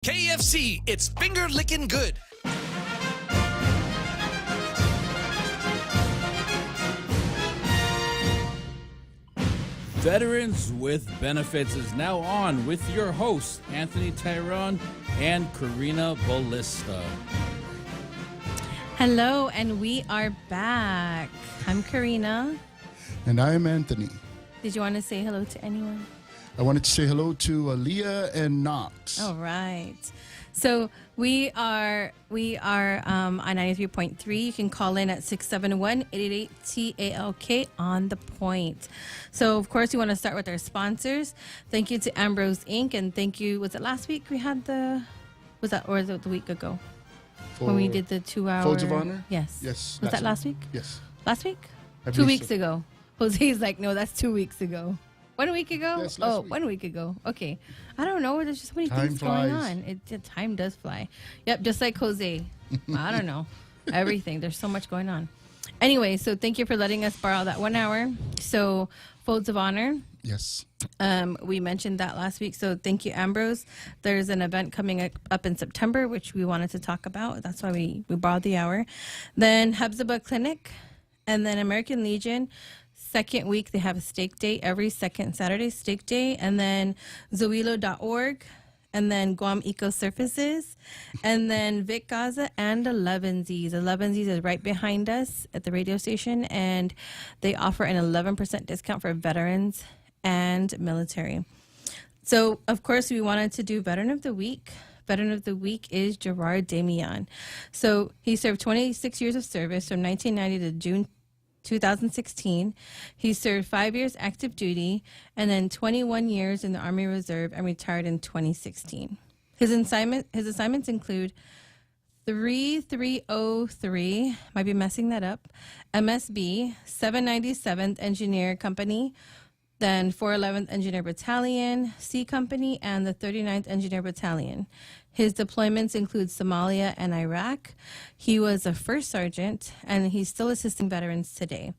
KFC, it's finger licking good. Veterans with Benefits is now on with your hosts, Anthony Tyrone and Karina Ballista. Hello, and we are back. I'm Karina. And I am Anthony. Did you want to say hello to anyone? I wanted to say hello to Aaliyah and Knox. All right. So we are on 93.3. You can call in at 671-888-TALK on the point. So, of course, we want to start with our sponsors. Thank you to Ambrose Inc. And thank you, was it last week we had or was it the week ago? When we did the 2-hour. Folds of Honor? Yes. Yes. Was that last week? Yes. Last week? I 2 believe weeks so. ago. Jose's like, no, that's 2 weeks ago. 1 week ago? Yes, last week. 1 week ago. Okay. I don't know. There's just so many Time things flies. going on. Time does fly. Yep, just like Jose. I don't know. Everything. There's so much going on. Anyway, so thank you for letting us borrow that 1 hour. So, Folds of Honor. Yes. We mentioned that last week. So thank you, Ambrose. There's an event coming up in September, which we wanted to talk about. That's why we borrowed the hour. Then Hubzibah Clinic. And then American Legion. Second week, they have a steak day every second Saturday, steak day. And then Zoilo.org. And then Guam Eco Surfaces. And then Vic Gaza and 11Z's. 11Z's is right behind us at the radio station. And they offer an 11% discount for veterans and military. So, of course, we wanted to do Veteran of the Week. Veteran of the Week is Gerard Damian. So he served 26 years of service from 1990 to June 2016. He served 5 years active duty and then 21 years in the Army Reserve and retired in 2016. His assignments include 3303, might be messing that up, MSB, 797th Engineer Company, then 411th Engineer Battalion, C Company, and the 39th Engineer Battalion. His deployments include Somalia and Iraq. He was a first sergeant, and he's still assisting veterans today.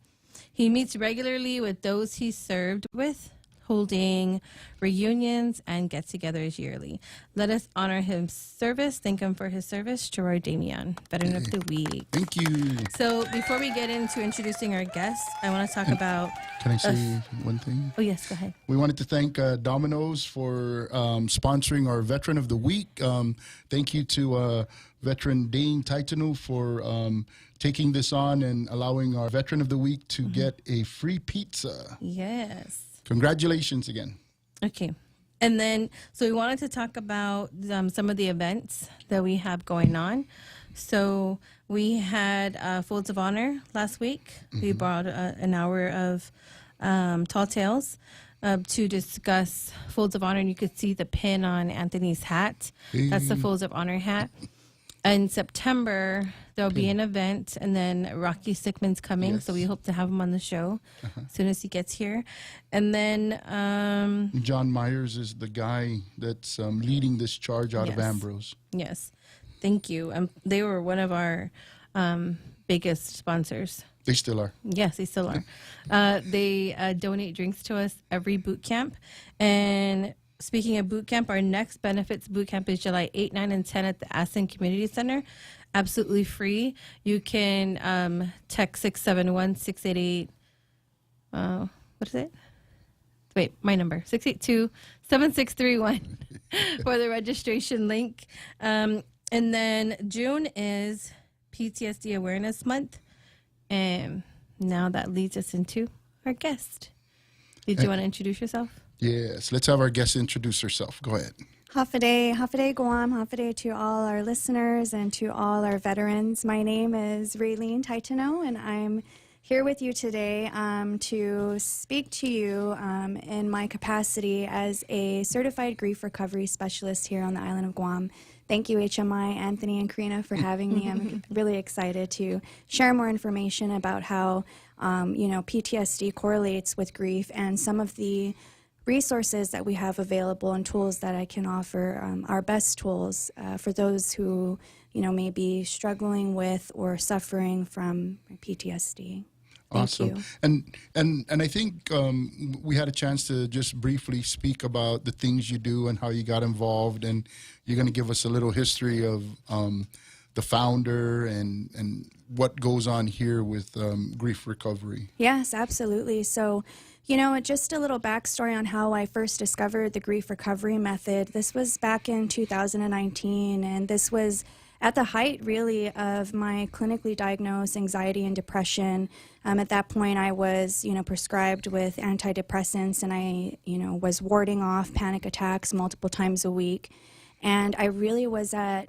He meets regularly with those he served with, holding reunions and get-togethers yearly. Let us honor his service. Thank him for his service. Gerard Damian, Veteran of the Week. Thank you. So before we get into introducing our guests, I want to talk about... Can I say one thing? Oh, yes, go ahead. We wanted to thank Domino's for sponsoring our Veteran of the Week. Thank you to Veteran Dane Titanu for taking this on and allowing our Veteran of the Week to get a free pizza. Yes. Congratulations again. Okay. And then, so we wanted to talk about some of the events that we have going on. So we had Folds of Honor last week. We brought an hour of Tall Tales to discuss Folds of Honor. And you could see the pin on Anthony's hat. That's the Folds of Honor hat. In September, there'll be an event, and then Rocky Stickman's coming, so we hope to have him on the show as soon as he gets here. And then... John Myers is the guy that's leading this charge out of Ambrose. Yes. Thank you. They were one of our biggest sponsors. They still are. Yes, they still are. They donate drinks to us every boot camp. And speaking of boot camp, our next benefits boot camp is July 8, 9, and 10 at the Aston Community Center. Absolutely free. You can text 671-688. What is it? Wait, my number, 682-7631 for the registration link. And then June is PTSD Awareness Month. And now that leads us into our guest. Did you want to introduce yourself? Yes, let's have our guest introduce herself. Go ahead. Hafade Guam, Hafade to all our listeners and to all our veterans. My name is Raylene Titano, and I'm here with you today to speak to you in my capacity as a certified grief recovery specialist here on the island of Guam. Thank you, HMI, Anthony, and Karina, for having me. I'm really excited to share more information about how PTSD correlates with grief and some of the resources that we have available and tools that I can offer, our best tools for those who, may be struggling with or suffering from PTSD. Awesome. you. And I think we had a chance to just briefly speak about the things you do and how you got involved, and you're going to give us a little history of the founder and what goes on here with grief recovery. Yes, absolutely. So, just a little backstory on how I first discovered the grief recovery method. This was back in 2019, and this was at the height, really, of my clinically diagnosed anxiety and depression. At that point, I was, prescribed with antidepressants, and I, was warding off panic attacks multiple times a week. And I really was at,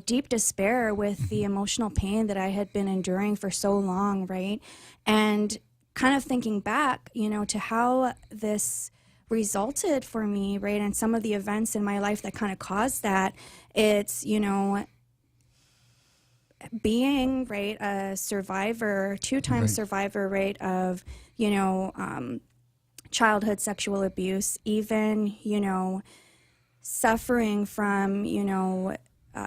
deep despair with the emotional pain that I had been enduring for so long, right? And kind of thinking back, to how this resulted for me, right, and some of the events in my life that kind of caused that, it's, being, right, a survivor, two-time survivor, right, of, childhood sexual abuse, even, suffering from,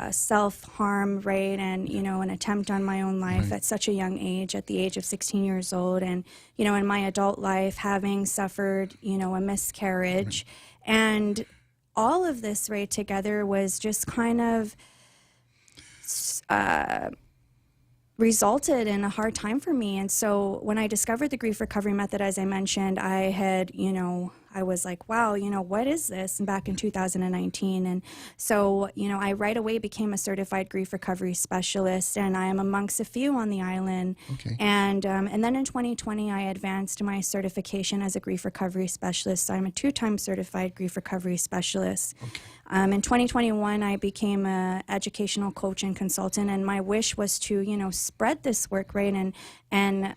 self-harm, right, and, an attempt on my own life at such a young age, at the age of 16 years old, and, in my adult life, having suffered, a miscarriage. And all of this, right, together was just kind of resulted in a hard time for me. And so when I discovered the grief recovery method, as I mentioned, I had, I was like, wow, what is this? And back in 2019. And so, I right away became a certified grief recovery specialist, and I am amongst a few on the island. Okay. And then in 2020, I advanced my certification as a grief recovery specialist. So I'm a 2-time certified grief recovery specialist. Okay. In 2021, I became an educational coach and consultant, and my wish was to, spread this work, right? And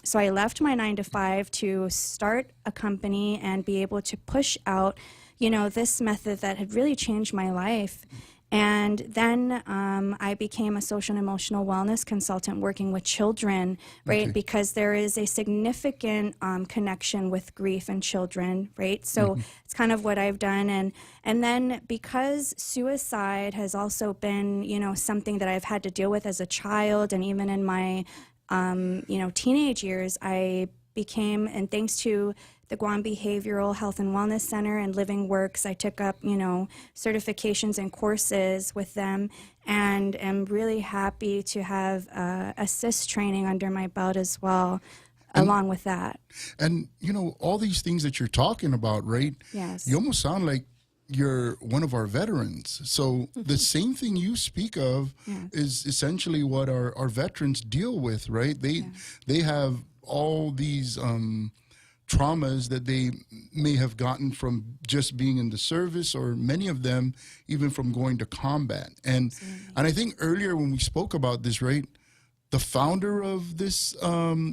so I left my 9-to-5 to start a company and be able to push out, this method that had really changed my life. And then I became a social and emotional wellness consultant working with children, right? Okay. Because there is a significant connection with grief in children, right? So it's kind of what I've done. And then because suicide has also been, something that I've had to deal with as a child, and even in my, teenage years, I became, and thanks to the Guam Behavioral Health and Wellness Center and Living Works, I took up, certifications and courses with them, and am really happy to have assist training under my belt as well, along with that. And, all these things that you're talking about, right? Yes. You almost sound like you're one of our veterans. So the same thing you speak of is essentially what our veterans deal with, right? They have all these traumas that they may have gotten from just being in the service, or many of them even from going to combat. And I think earlier when we spoke about this, right, the founder of this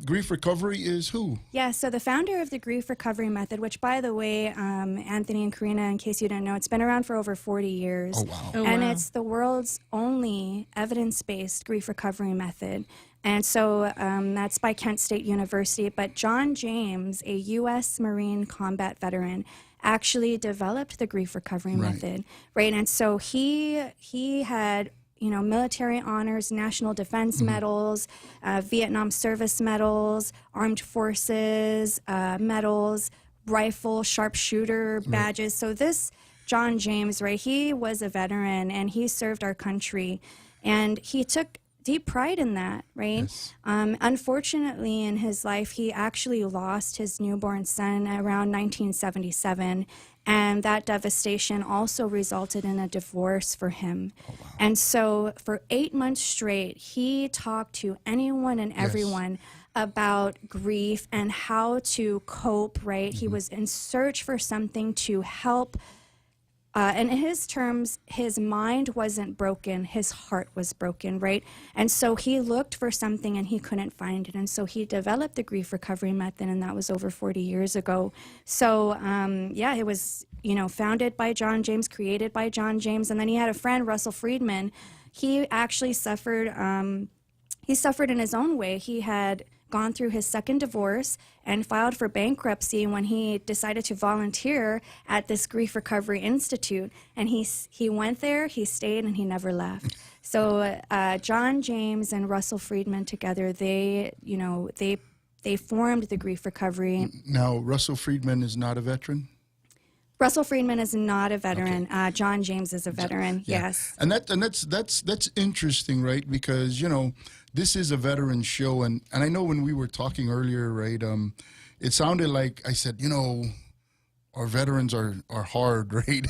grief recovery is who? Yeah, so the founder of the grief recovery method, which, by the way, Anthony and Karina, in case you don't know, it's been around for over 40 years. Oh, wow. Oh, And wow. it's the world's only evidence-based grief recovery method. And so that's by Kent State University. But John James, a U.S. Marine combat veteran, actually developed the grief recovery method, right? And so he had, military honors, national defense medals, Vietnam service medals, armed forces medals, rifle, sharpshooter badges. So this John James, right, he was a veteran, and he served our country, and he took deep pride in that, right? Yes. Unfortunately, in his life, he actually lost his newborn son around 1977, and that devastation also resulted in a divorce for him. Oh, wow. And so for 8 months straight, he talked to anyone and everyone about grief and how to cope, right? He was in search for something to help. And in his terms, his mind wasn't broken, his heart was broken, right? And so he looked for something and he couldn't find it. And so he developed the grief recovery method, and that was over 40 years ago. So, it was, founded by John James, created by John James. And then he had a friend, Russell Friedman. He actually suffered, in his own way. He had gone through his second divorce and filed for bankruptcy when he decided to volunteer at this Grief Recovery Institute. And he went there, he stayed, and he never left. So John James and Russell Friedman together, they formed the Grief Recovery. Now, Russell Friedman is not a veteran? Russell Friedman is not a veteran. Okay. John James is a veteran. Yeah. Yes, and that's interesting, right? Because this is a veteran show, and I know when we were talking earlier, right? It sounded like I said, our veterans are hard, right?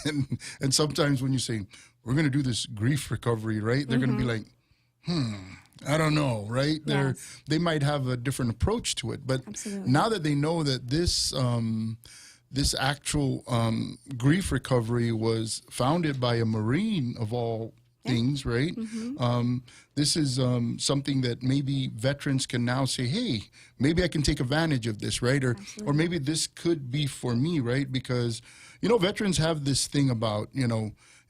And sometimes when you say we're going to do this grief recovery, right? They're going to be like, I don't know, right? Yes. They might have a different approach to it, but absolutely. Now that they know that this actual grief recovery was founded by a Marine of all things, right? This is something that maybe veterans can now say, hey, maybe I can take advantage of this, right? Or maybe this could be for me, right? Because, veterans have this thing about,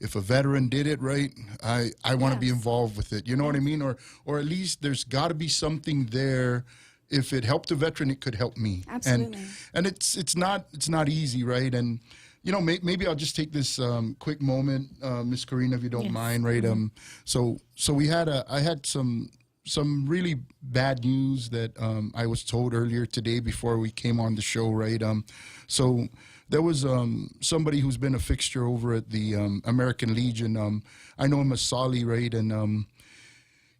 if a veteran did it right, I want to be involved with it. You know what I mean? Or at least there's got to be something there. If it helped a veteran, it could help me. Absolutely. And it's not easy, right? And maybe I'll just take this quick moment, Miss Karina, if you don't mind, right? So I had some really bad news that I was told earlier today before we came on the show, right? So there was somebody who's been a fixture over at the American Legion. I know him as Solly, right? And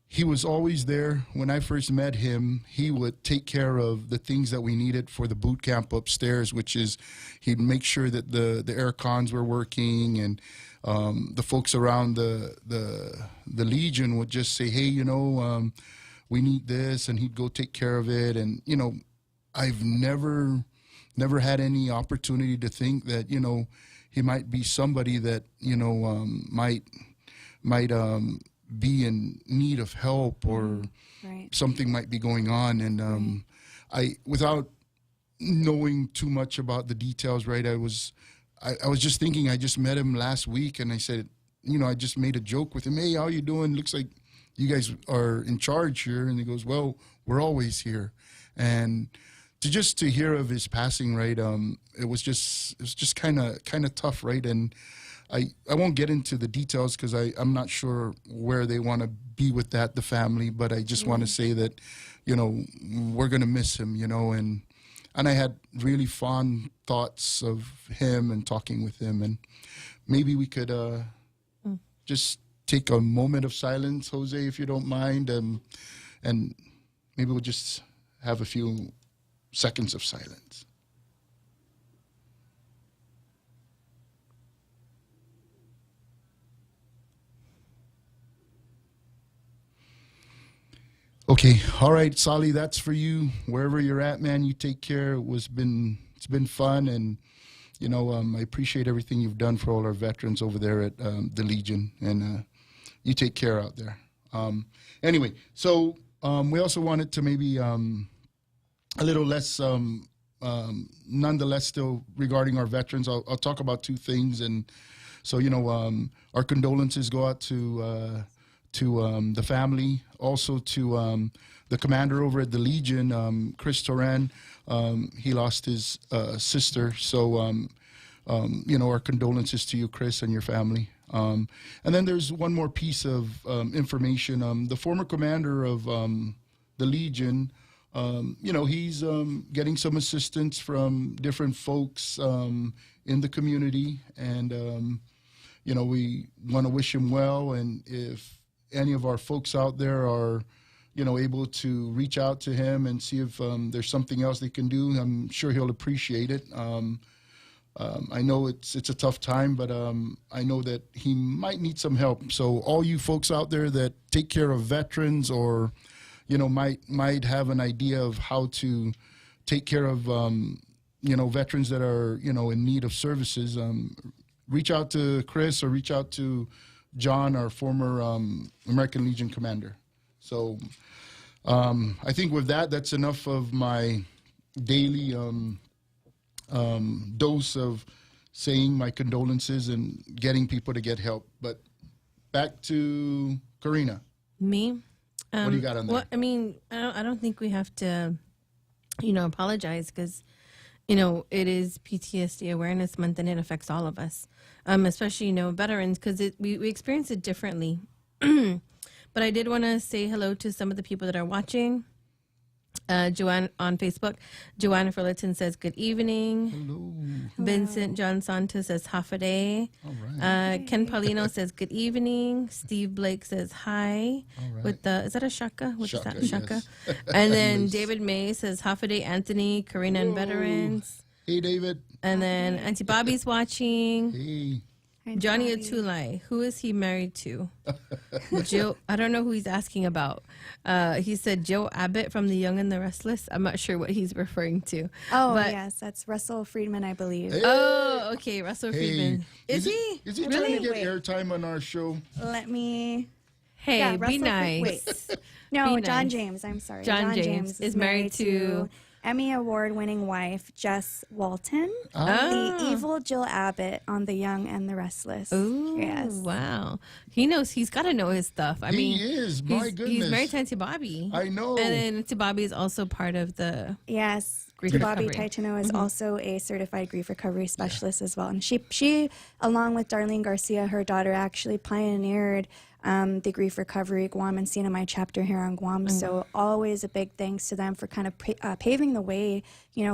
he was always there. When I first met him, he would take care of the things that we needed for the boot camp upstairs, which is he'd make sure that the air cons were working, and the folks around the Legion would just say, hey, we need this, and he'd go take care of it. And, I've never had any opportunity to think that, he might be somebody that, might be in need of help, or something might be going on. And I, without knowing too much about the details, right, I was just thinking, I just met him last week, and I said, I just made a joke with him. Hey, how you doing? Looks like you guys are in charge here. And he goes, well, we're always here. And to hear of his passing, right, it was just kind of tough, right? And I won't get into the details because I'm not sure where they want to be with that, the family, but I just want to say that, we're going to miss him, and I had really fond thoughts of him and talking with him. And maybe we could just take a moment of silence, Jose, if you don't mind, and maybe we'll just have a few seconds of silence. Okay, all right, Sally, that's for you. Wherever you're at, man, you take care. It's been fun, and I appreciate everything you've done for all our veterans over there at the Legion, and you take care out there. Anyway, so we also wanted to maybe a little less, nonetheless, still regarding our veterans. I'll talk about two things, and so our condolences go out to the family, also to the commander over at the Legion, Chris Toran. He lost his sister, so our condolences to you, Chris, and your family. And then there's one more piece of information. The former commander of the Legion, he's getting some assistance from different folks in the community, and we want to wish him well. And if any of our folks out there are, able to reach out to him and see if there's something else they can do, I'm sure he'll appreciate it. I know it's a tough time, but I know that he might need some help. So all you folks out there that take care of veterans, or might have an idea of how to take care of veterans that are in need of services, reach out to Chris or reach out to John, our former American Legion commander. So I think with that's enough of my daily dose of saying my condolences and getting people to get help. But back to Karina. Me? What do you got on there? Well, I mean, I don't think we have to, apologize because, it is PTSD Awareness Month and it affects all of us, especially, veterans, because we experience it differently. But I did want to say hello to some of the people that are watching. Joanne on Facebook. Joanna Fullerton says, good evening. Hello. Vincent John Santos says, half a day. All right. Ken Paulino says, good evening. Steve Blake says, hi. All right. Is that a shaka? What Shaka, is that? Shaka. yes. And then Nice. David May says, half a day, Anthony, Karina, and Whoa. veterans. Hey, David. And then Auntie Bobby's watching. Hey. Hi, Johnny Bobby. Atulai, who is he married to? Joe, I don't know who he's asking about. He said Joe Abbott from The Young and the Restless. I'm not sure what he's referring to. Oh, But- yes, that's Russell Friedman, I believe. Hey. Oh, okay, Russell Hey. Friedman. Is he? Is he Really? trying to get Wait. airtime on our show? Let me. Hey, Yeah, be Russell nice. Wait. No, Be John nice. James. I'm sorry. John James is married to- Emmy Award-winning wife Jess Walton, Ah. the evil Jill Abbott on The Young and the Restless. Ooh, Yes. wow. He knows. He's got to know his stuff. I He mean, is, my he's goodness. married to Auntie Bobby. I know. And then Auntie Bobby is also part of the. Yes. Grief Bobby recovery. Taitano is also a certified grief recovery specialist as well. And she, along with Darlene Garcia, her daughter, actually pioneered the Grief Recovery Guam and CNMI chapter here on Guam. So always a big thanks to them for kind of paving the way,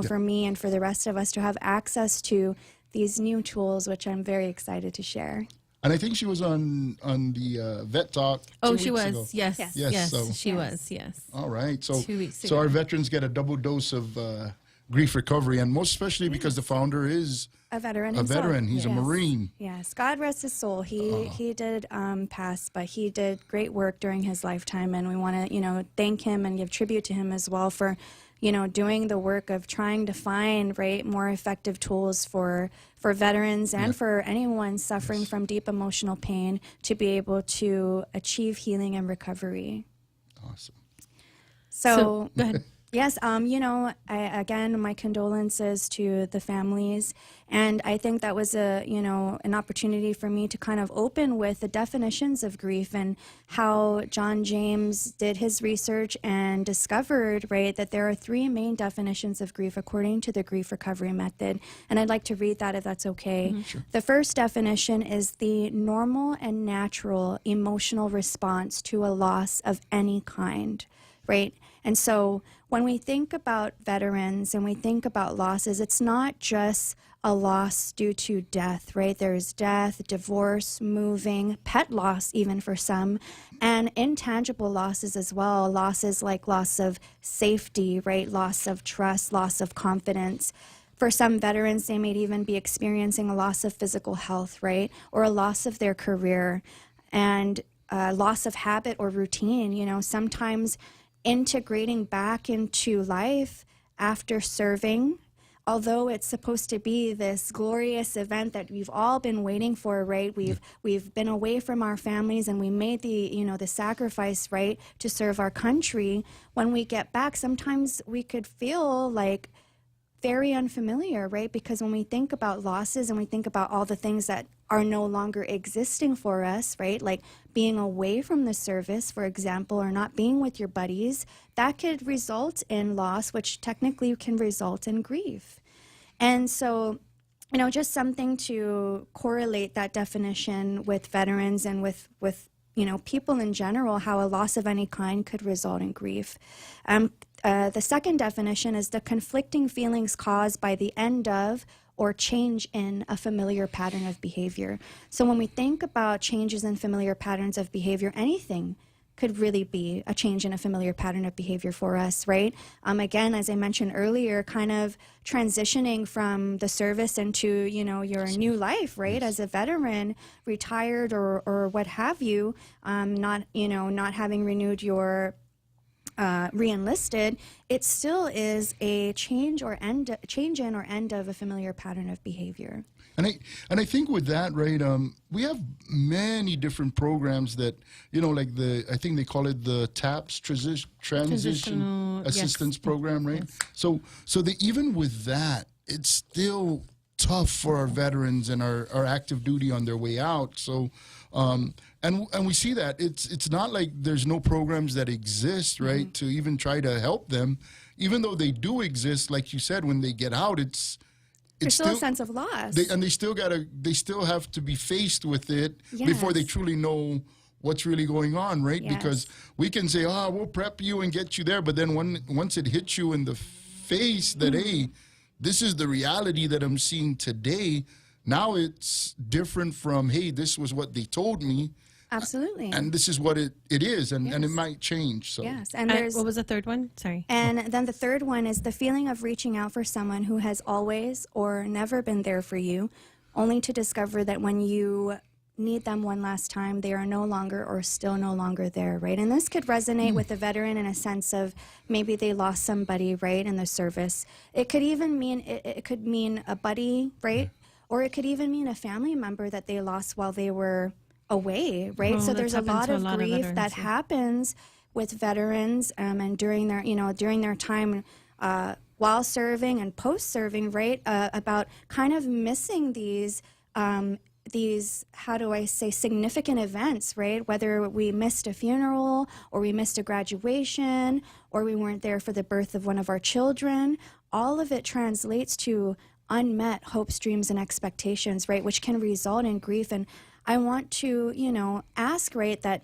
for me and for the rest of us to have access to these new tools, which I'm very excited to share. And I think she was on the Vet Talk. Oh, 2 she weeks was. ago. Yes. Yes. Yes. Yes, so- She Yes. was. Yes. All right. So 2 weeks so our ago. veterans get a double dose of grief recovery, and most especially because the founder is A veteran a himself. veteran. He's a Yes. Marine. Yes, God rest his soul. He did pass, but he did great work during his lifetime, and we want to thank him and give tribute to him as well for doing the work of trying to find more effective tools for veterans and for anyone suffering from deep emotional pain to be able to achieve healing and recovery. Awesome. So go ahead. yes, again, my condolences to the families, and I think that was an opportunity for me to kind of open with the definitions of grief and how John James did his research and discovered, that there are 3 main definitions of grief according to the grief recovery method, and I'd like to read that if that's okay. The first definition is the normal and natural emotional response to a loss of any kind. Right? And so when we think about veterans and we think about losses, it's not just a loss due to death, right? There's death, divorce, moving, pet loss even for some, and intangible losses as well. Losses like loss of safety, right? Loss of trust, loss of confidence. For some veterans, they may even be experiencing a loss of physical health, right? Or a loss of their career and loss of habit or routine. Sometimes integrating back into life after serving, although it's supposed to be this glorious event that we've all been waiting for, right? We've been away from our families and we made the sacrifice, right, to serve our country. When we get back, sometimes we could feel like very unfamiliar, right? Because when we think about losses and we think about all the things that are no longer existing for us, right? Like being away from the service, for example, or not being with your buddies, that could result in loss, which technically can result in grief. And so, just something to correlate that definition with veterans and with people in general, how a loss of any kind could result in grief. The second definition is the conflicting feelings caused by the end of or change in a familiar pattern of behavior. So when we think about changes in familiar patterns of behavior, anything could really be a change in a familiar pattern of behavior for us, right? Again, as I mentioned earlier, kind of transitioning from the service into, your new life, right? As a veteran, retired or what have you, not having renewed your re-enlisted, it still is a change in or end of a familiar pattern of behavior. And I think with that, right, we have many different programs that, I think they call it the TAPS, Transition Transitional, Assistance yes. Program, right? Yes. So even with that, it's still tough for our veterans and our active duty on their way out. So, and we see that it's not like there's no programs that exist, right, to even try to help them, even though they do exist. Like you said, when they get out, it's There's still a sense of loss. They still have to be faced with it before they truly know what's really going on, right? Yes. Because we can say, we'll prep you and get you there, but then once it hits you in the face that, hey, this is the reality that I'm seeing today, now it's different from, hey, this was what they told me. Absolutely. And this is what it is, and it might change. So Yes, and there's What was the third one? Sorry. And then the third one is the feeling of reaching out for someone who has always or never been there for you, only to discover that when you need them one last time, they are no longer or still no longer there, right? And this could resonate with a veteran in a sense of maybe they lost somebody, right, in the service. It could even mean, it could mean a buddy, right? Or it could even mean a family member that they lost while they were away, right? Oh, so there's a lot of grief veterans, that happens with veterans and during their time while serving and post serving, right? About kind of missing these how do I say, significant events, right? Whether we missed a funeral or we missed a graduation or we weren't there for the birth of one of our children, all of it translates to unmet hopes, dreams, and expectations, right? Which can result in grief. And I want to, ask, right, that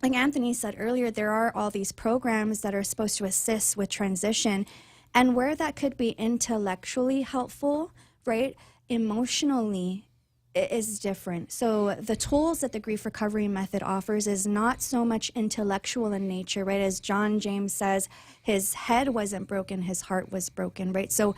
like Anthony said earlier, there are all these programs that are supposed to assist with transition, and where that could be intellectually helpful, right, emotionally is different. So the tools that the grief recovery method offers is not so much intellectual in nature, right? As John James says, his head wasn't broken, his heart was broken, right? So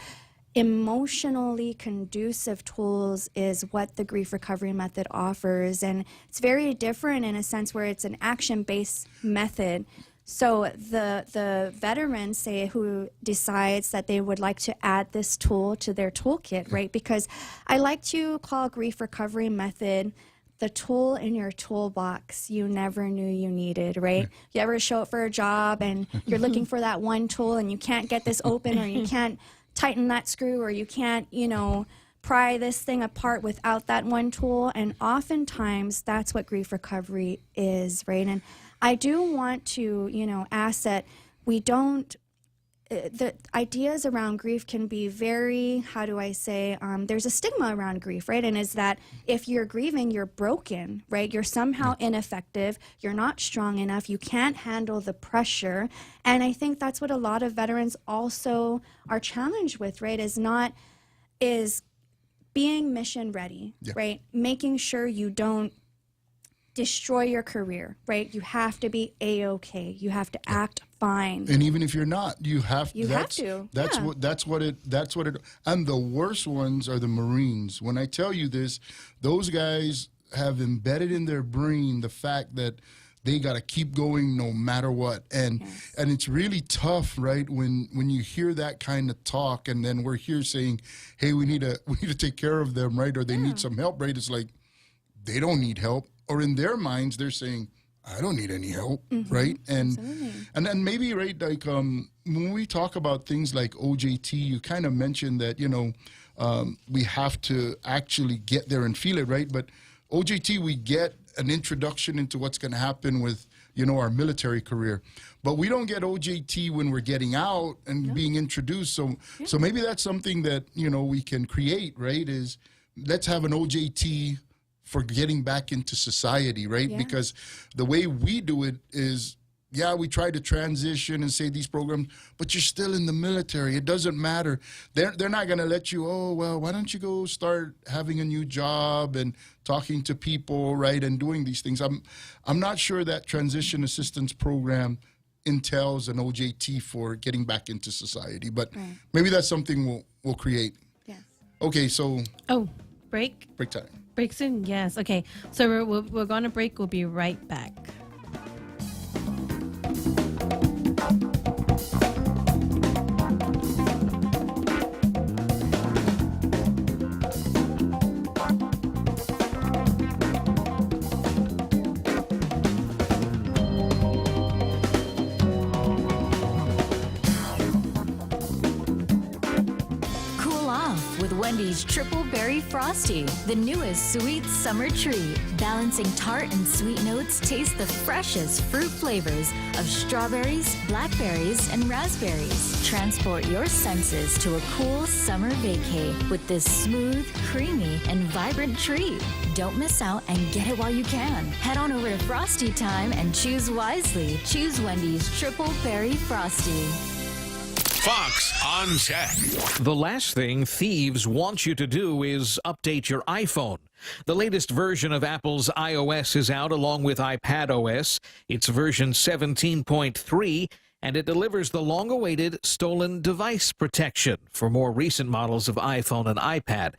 emotionally conducive tools is what the grief recovery method offers, and it's very different in a sense where it's an action-based method. So the veteran, say, who decides that they would like to add this tool to their toolkit, right? Because I like to call grief recovery method the tool in your toolbox you never knew you needed, right? You ever show up for a job and you're looking for that one tool and you can't get this open, or you can't tighten that screw, or you can't, pry this thing apart without that one tool. And oftentimes that's what grief recovery is, right? And I do want to, ask that we don't, the ideas around grief can be very, how do I say, there's a stigma around grief, right? And is that if you're grieving, you're broken, right? You're somehow ineffective, you're not strong enough, you can't handle the pressure. And I think that's what a lot of veterans also are challenged with, right? Is being mission ready, right? Making sure you don't destroy your career, right? You have to be A-okay. You have to act fine. And even if you're not, you have to. That's what it. And the worst ones are the Marines. When I tell you this, those guys have embedded in their brain the fact that they got to keep going no matter what. And it's really tough, right, when you hear that kind of talk, and then we're here saying, hey, we need to take care of them, right? Or they need some help, right? It's like they don't need help. Or in their minds, they're saying, I don't need any help, right? And then maybe, right, like when we talk about things like OJT, you kind of mentioned that, we have to actually get there and feel it, right? But OJT, we get an introduction into what's going to happen with, our military career. But we don't get OJT when we're getting out and being introduced. So maybe that's something that, we can create, right, is let's have an OJT for getting back into society, right? Yeah. Because the way we do it is, we try to transition and say these programs, but you're still in the military. It doesn't matter. They're not going to let you, why don't you go start having a new job and talking to people, right, and doing these things. I'm not sure that transition assistance program entails an OJT for getting back into society, but maybe that's something we'll create. Yes. Okay, so. Oh, break? Break time. Break soon? Yes. Okay. So we're going to break. We'll be right back. Cool off with Wendy's Triple Frosty, the newest sweet summer treat. Balancing tart and sweet notes, taste the freshest fruit flavors of strawberries, blackberries, and raspberries. Transport your senses to a cool summer vacay with this smooth, creamy, and vibrant treat. Don't miss out and get it while you can. Head on over to Frosty Time and choose wisely. Choose Wendy's Triple Berry Frosty. Fox on Tech. The last thing thieves want you to do is update your iPhone. The latest version of Apple's iOS is out along with iPadOS. It's version 17.3, and it delivers the long-awaited stolen device protection for more recent models of iPhone and iPad.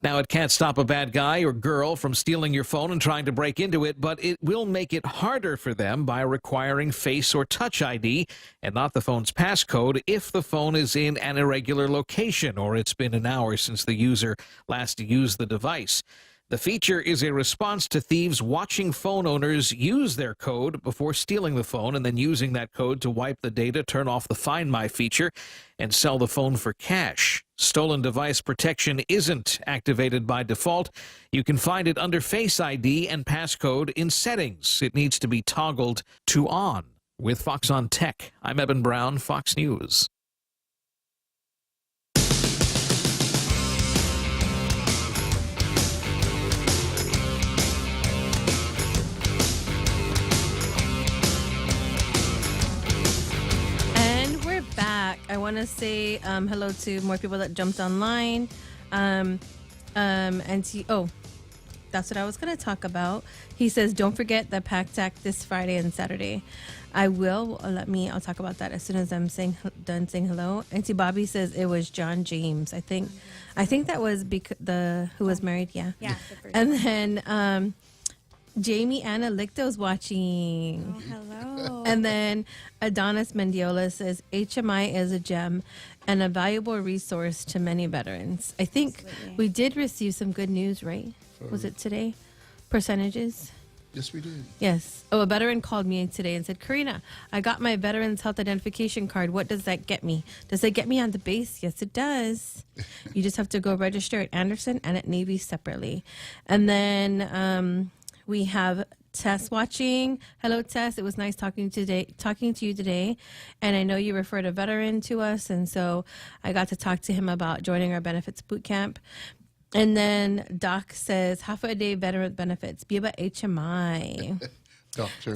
Now, it can't stop a bad guy or girl from stealing your phone and trying to break into it, but it will make it harder for them by requiring Face or Touch ID and not the phone's passcode if the phone is in an irregular location or it's been an hour since the user last used the device. The feature is a response to thieves watching phone owners use their code before stealing the phone and then using that code to wipe the data, turn off the Find My feature, and sell the phone for cash. Stolen device protection isn't activated by default. You can find it under Face ID and passcode in settings. It needs to be toggled to on. With Fox on Tech, I'm Eben Brown, Fox News. I want to say hello to more people that jumped online. And that's what I was going to talk about. He says, don't forget the PACTAC this Friday and Saturday. I will. I'll talk about that as soon as I'm done saying hello. Auntie Bobby says it was John James. I think that was who was married. Yeah. Yeah. And then Jamie Anna Licto's watching. Oh, hello. And then Adonis Mendiola says HMI is a gem and a valuable resource to many veterans. I think we did receive some good news, right? Was it today? Percentages? Yes, we did. Yes. Oh, a veteran called me today and said, Karina, I got my Veterans Health Identification Card. What does that get me? Does it get me on the base? Yes, it does. You just have to go register at Anderson and at Navy separately. And then we have Tess watching. Hello, Tess. It was nice talking to you today. And I know you referred a veteran to us, and so I got to talk to him about joining our benefits boot camp. And then Doc says, half a day veteran benefits. Biba HMI. Dr.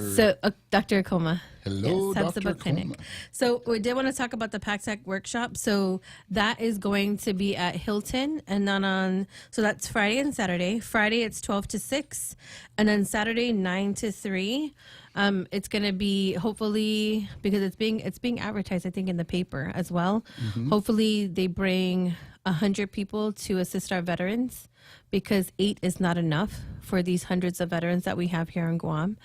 Akoma. Hello, yes, Dr. Akoma. So we did want to talk about the PACTAC workshop. So that is going to be at Hilton, and then so that's Friday and Saturday. Friday it's 12 to 6, and then Saturday 9 to 3. It's going to be hopefully, because it's being advertised, I think, in the paper as well. Mm-hmm. Hopefully they bring 100 people to assist our veterans, because 8 is not enough for these hundreds of veterans that we have here in Guam.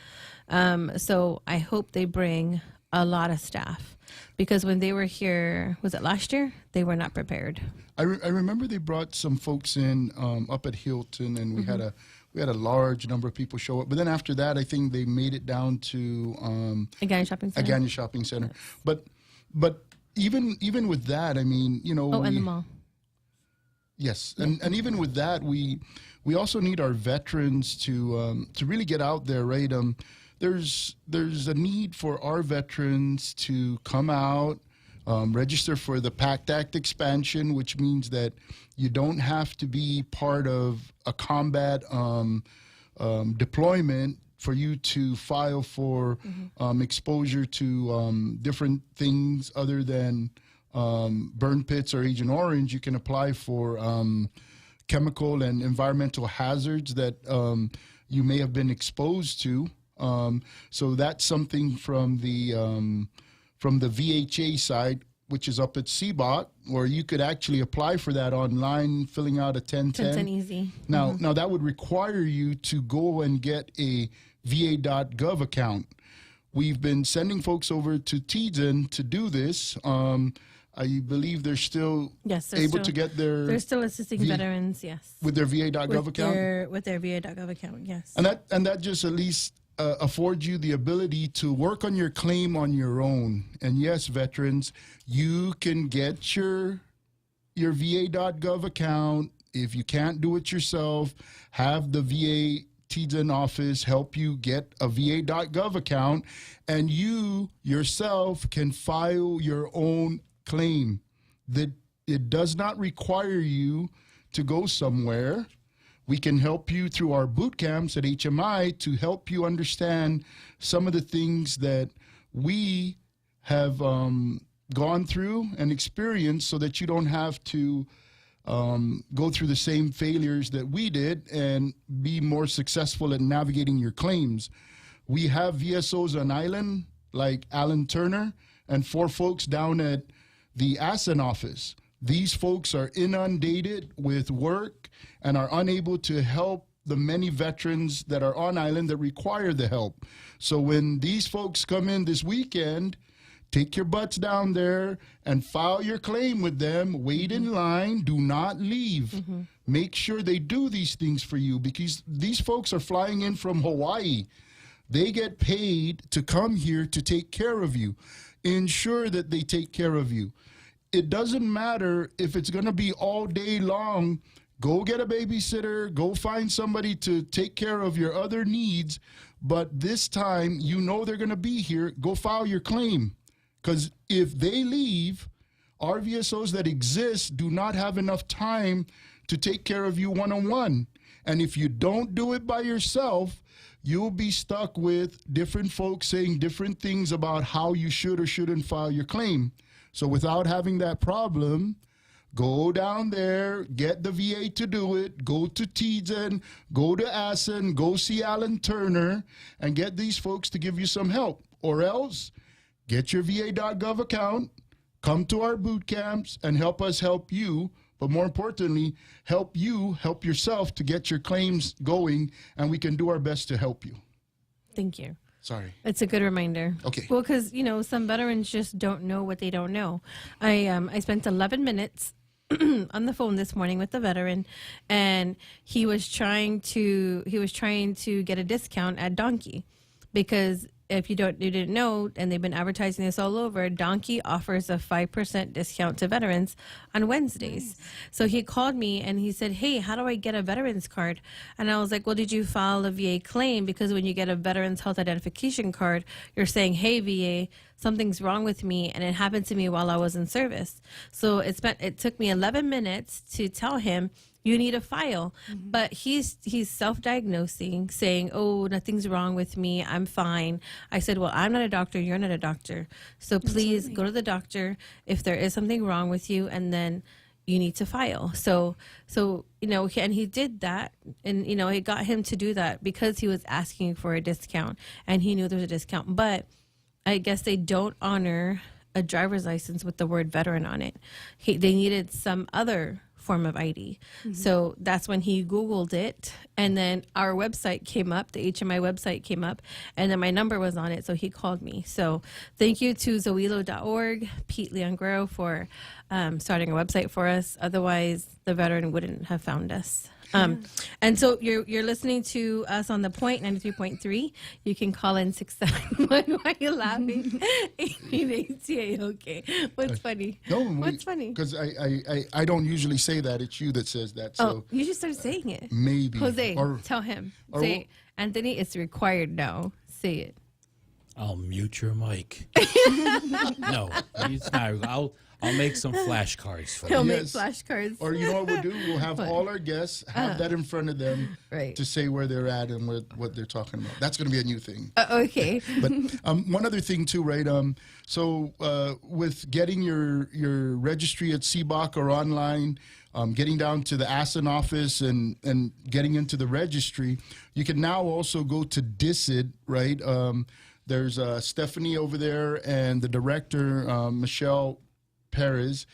So I hope they bring a lot of staff, because when they were here, was it last year? They were not prepared. I remember they brought some folks in up at Hilton, and we had a large number of people show up. But then after that, I think they made it down to Agani Shopping Center. Yes. But even with that, I mean, you know, and the mall. Yes, and even with that, we also need our veterans to really get out there, right? There's a need for our veterans to come out, register for the PACT Act expansion, which means that you don't have to be part of a combat deployment for you to file for exposure to different things other than burn pits or Agent Orange. You can apply for chemical and environmental hazards that you may have been exposed to. So that's something from the VHA side, which is up at CBOT, where you could actually apply for that online, filling out a 1010. 1010 easy. Now that would require you to go and get a va.gov account. We've been sending folks over to TDEN to do this. I believe they're still able to get their... They're still assisting veterans, yes. With their va.gov account? With their va.gov account, yes. And that just at least affords you the ability to work on your claim on your own. And yes, veterans, you can get your va.gov account If you can't do it yourself, have the VA TDN office help you get a va.gov account, and you yourself can file your own claim. That it does not require you to go somewhere. We can help you through our boot camps at HMI to help you understand some of the things that we have gone through and experienced, so that you don't have to go through the same failures that we did and be more successful at navigating your claims. We have VSOs on island like Alan Turner and 4 folks down at the ASEN office. These folks are inundated with work and are unable to help the many veterans that are on island that require the help. So when these folks come in this weekend, take your butts down there and file your claim with them. Wait in line. Do not leave. Make sure they do these things for you, because these folks are flying in from Hawaii. They get paid to come here to take care of you. Ensure that they take care of you. It doesn't matter if it's going to be all day long. Go get a babysitter. Go find somebody to take care of your other needs. But this time, you know they're going to be here. Go file your claim. Because if they leave, our VSOs that exist do not have enough time to take care of you one-on-one. And if you don't do it by yourself, you'll be stuck with different folks saying different things about how you should or shouldn't file your claim. So without having that problem, go down there, get the VA to do it, go to TDN, go to ASEN, go see Alan Turner, and get these folks to give you some help. Or else, get your va.gov account, come to our boot camps, and help us help you. But more importantly, help you help yourself to get your claims going, and we can do our best to help you. Thank you. Sorry. It's a good reminder. Okay. Well, because, you know, some veterans just don't know what they don't know. I spent 11 minutes on the phone this morning with a veteran, and he was trying to get a discount at Donkey, because if you didn't know, and they've been advertising this all over, Donkey offers a 5% discount to veterans on Wednesdays. Nice. So he called me and he said, "Hey, how do I get a veterans card?" And I was like, "Well, did you file a VA claim? Because when you get a veterans health identification card, you're saying, 'Hey, VA, something's wrong with me, and it happened to me while I was in service.'" So it took me 11 minutes to tell him, "You need a file." But he's self-diagnosing, saying, "Oh, nothing's wrong with me. I'm fine." I said, "Well, I'm not a doctor. You're not a doctor. So please go to the doctor if there is something wrong with you, and then you need to file." So you know, and he did that, and you know, it got him to do that because he was asking for a discount, and he knew there was a discount. But I guess they don't honor a driver's license with the word veteran on it. They needed some other form of ID. So that's when he Googled it, and then our website came up, the HMI website came up, and then my number was on it, so he called me. So thank you to Zoilo.org, Pete Leongrero, for starting a website for us. Otherwise, the veteran wouldn't have found us. And so you're listening to us on the Point 93.3. You can call in 671. Why are you laughing? 888 okay. What's funny? No, what's funny? Because I don't usually say that. It's you that says that. So Oh, you should start saying it. maybe. Jose, Or- tell him. or Say, we'll- Anthony, it's required now. Say it. I'll mute your mic. No, it's not. I'll make some flashcards for He'll you. make Yes. flashcards. Or you know what we'll do? We'll have all our guests have that in front of them Right. to say where they're at and what they're talking about. That's going to be a new thing. Okay. But one other thing too, right? So with getting your registry at CBOC or online, getting down to the ASEN office and getting into the registry, you can now also go to DISID, right? There's Stephanie over there and the director, Michelle Perez.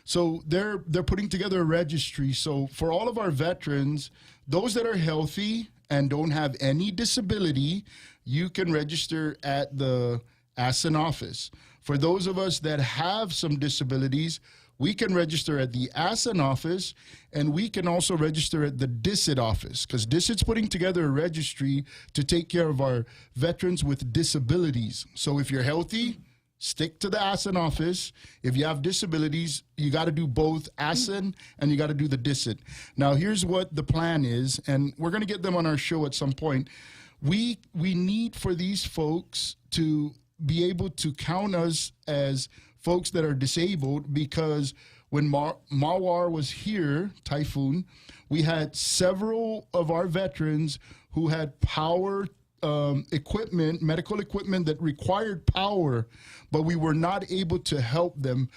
So they're putting together a registry. So for all of our veterans, those that are healthy and don't have any disability, you can register at the ASEN office. For those of us that have some disabilities, we can register at the ASEN office, and we can also register at the DISID office, because DISID's putting together a registry to take care of our veterans with disabilities. So if you're healthy, Stick to the ASIN office. If you have disabilities, you got to do both ASIN and you got to do the DISIT. Now, here's what the plan is, and we're going to get them on our show at some point. We need for these folks to be able to count us as folks that are disabled, because when Mawar was here, Typhoon, we had several of our veterans who had power equipment, medical equipment that required power, but we were not able to help them.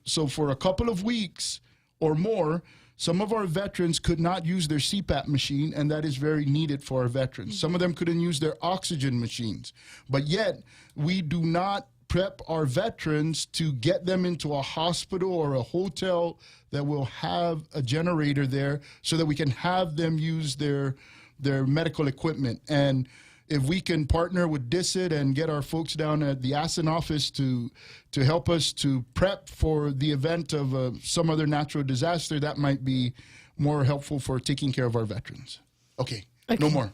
So for a couple of weeks or more, some of our veterans could not use their CPAP machine, and that is very needed for our veterans. Some of them couldn't use their oxygen machines, but yet we do not prep our veterans to get them into a hospital or a hotel that will have a generator there so that we can have them use their medical equipment. And if we can partner with DISIT and get our folks down at the ASIN office to help us to prep for the event of some other natural disaster, that might be more helpful for taking care of our veterans. Okay. No more.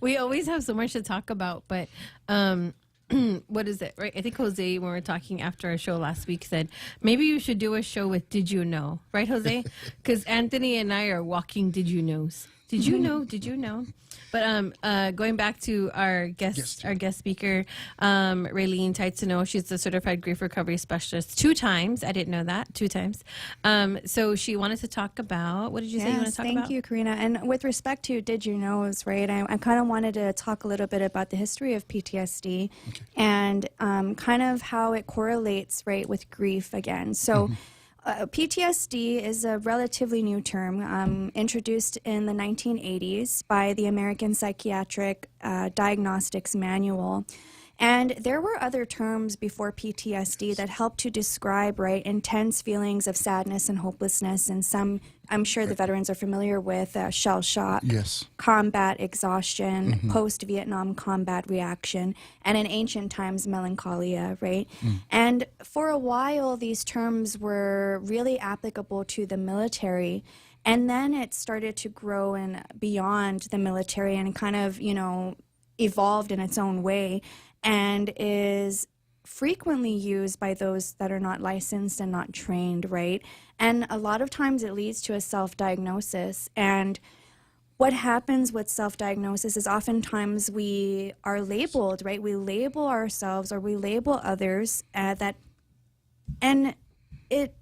We always have so much to talk about, but what is it, right? I think Jose, when we were talking after our show last week, said maybe you should do a show with Did You Know, right, Jose? Because Anthony and I are walking Did You Knows. Did you know? Did you know? But going back to our guest speaker, Raylene Taitsino, she's a certified grief recovery specialist 2 times. I didn't know that, 2 times. So she wanted to talk about, what did you say you want to talk about? Thank you, Karina. And with respect to Did You Knows, right, I kind of wanted to talk a little bit about the history of PTSD and kind of how it correlates, right, with grief again. So PTSD is a relatively new term introduced in the 1980s by the American Psychiatric Diagnostics Manual. And there were other terms before PTSD that helped to describe, right, intense feelings of sadness and hopelessness. And some, I'm sure the veterans are familiar with shell shock, combat exhaustion, post-Vietnam combat reaction, and in ancient times, melancholia, right? And for a while, these terms were really applicable to the military. And then it started to grow and beyond the military and kind of, you know, evolved in its own way, and is frequently used by those that are not licensed and not trained, right? And a lot of times it leads to a self-diagnosis. And what happens with self-diagnosis is oftentimes we are labeled, right? We label ourselves or we label others that, and it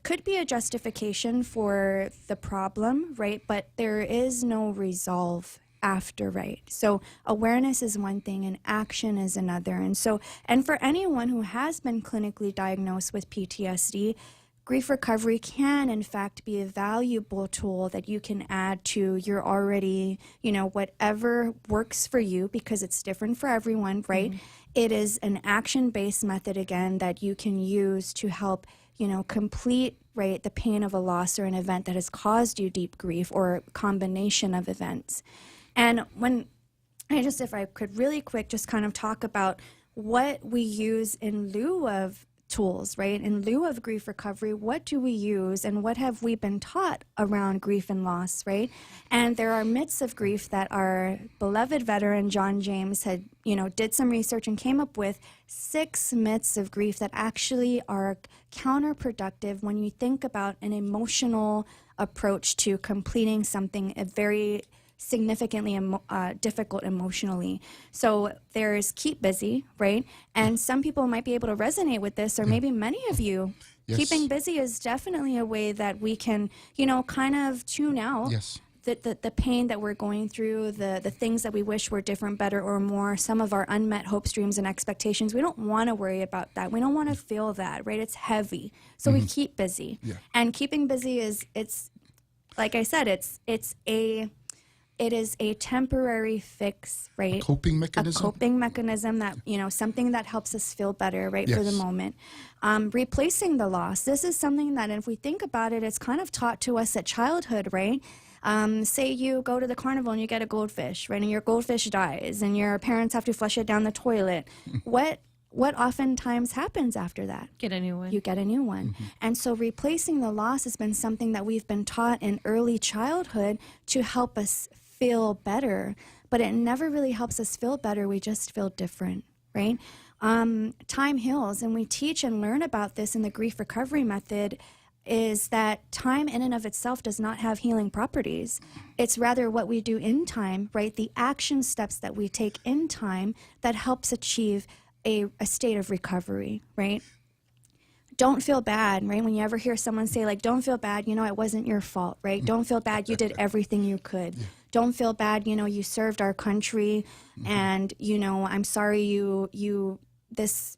could be a justification for the problem, right? But there is no resolve after, right? So awareness is one thing and action is another. And so, and for anyone who has been clinically diagnosed with PTSD, grief recovery can in fact be a valuable tool that you can add to your already, you know, whatever works for you, because it's different for everyone, right? It is an action-based method, again, that you can use to help, you know, complete, right, the pain of a loss or an event that has caused you deep grief or a combination of events. And when if I could really quick just kind of talk about what we use in lieu of tools, right? In lieu of grief recovery, what do we use and what have we been taught around grief and loss, right? And there are myths of grief that our beloved veteran John James had, you know, did some research and came up with 6 myths of grief that actually are counterproductive when you think about an emotional approach to completing something very significantly difficult emotionally. So there's keep busy, right? And some people might be able to resonate with this, or maybe many of you. Keeping busy is definitely a way that we can, you know, kind of tune out the pain that we're going through, the things that we wish were different, better, or more, some of our unmet hopes, dreams, and expectations. We don't want to worry about that. We don't want to feel that, right? It's heavy. So we keep busy. And keeping busy it's like I said, it is a temporary fix, right? A coping mechanism. A coping mechanism that, you know, something that helps us feel better, right, for the moment. Replacing the loss. This is something that, if we think about it, it's kind of taught to us at childhood, right? Say you go to the carnival and you get a goldfish, right, and your goldfish dies, and your parents have to flush it down the toilet. What oftentimes happens after that? Get a new one. You get a new one. And so replacing the loss has been something that we've been taught in early childhood to help us feel better, but it never really helps us feel better. We just feel different, right? Time heals, and we teach and learn about this in the grief recovery method, is that time in and of itself does not have healing properties. It's rather what we do in time, right? The action steps that we take in time that helps achieve a state of recovery, right? Don't feel bad, right? When you ever hear someone say, like, don't feel bad, you know, it wasn't your fault, right? Don't feel bad, you did everything you could. Don't feel bad, you know, you served our country, and, you know, I'm sorry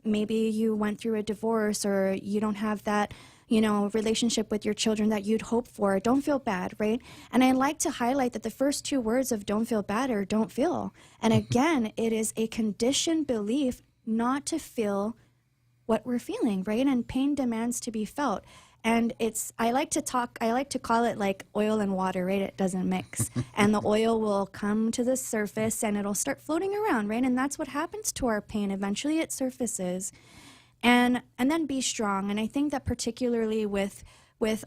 maybe you went through a divorce, or you don't have that, you know, relationship with your children that you'd hope for. Don't feel bad, right? And I like to highlight that the first two words of don't feel bad are don't feel. And again, it is a conditioned belief not to feel what we're feeling, right? And pain demands to be felt. And I like to call it like oil and water, right? It doesn't mix. And the oil will come to the surface and it'll start floating around, right? And that's what happens to our pain. Eventually it surfaces. And then be strong. And I think that particularly with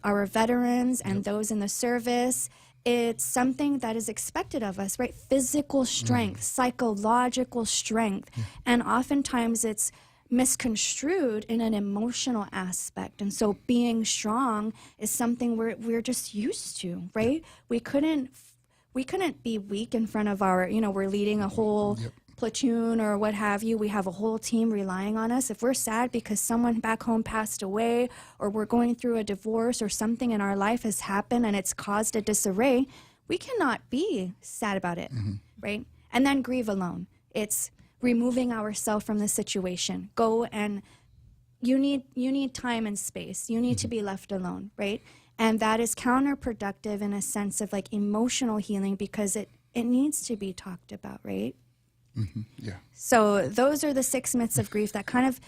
our veterans and those in the service, it's something that is expected of us, right? Physical strength, psychological strength. And oftentimes it's misconstrued in an emotional aspect. And so being strong is something we're just used to, right? We couldn't be weak in front of our, you know, we're leading a whole platoon or what have you. We have a whole team relying on us. If we're sad because someone back home passed away, or we're going through a divorce, or something in our life has happened and it's caused a disarray, we cannot be sad about it, right? And then grieve alone. It's removing ourselves from the situation. Go and you need time and space. You need to be left alone, right? And that is counterproductive in a sense of like emotional healing, because it needs to be talked about, right? Yeah. So those are the 6 myths of grief that kind of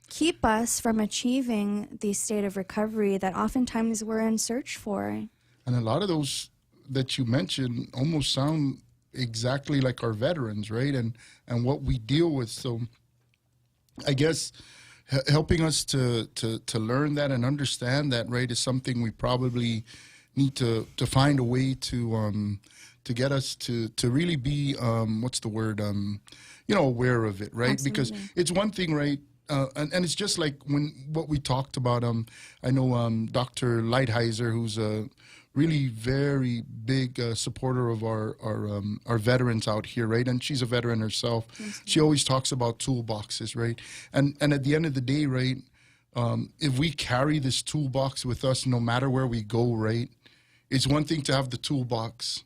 keep us from achieving the state of recovery that oftentimes we're in search for. And a lot of those that you mentioned almost sound exactly like our veterans, right? And what we deal with. So I guess helping us to learn that and understand that, right, is something we probably need to find a way to get us to really be aware of it, right? Absolutely. Because it's one thing, right? And it's just like what we talked about. I know Dr. Lighthizer, who's a really very big supporter of our veterans out here, right? And she's a veteran herself. She always talks about toolboxes, right? And at the end of the day, right, if we carry this toolbox with us no matter where we go, right, it's one thing to have the toolbox,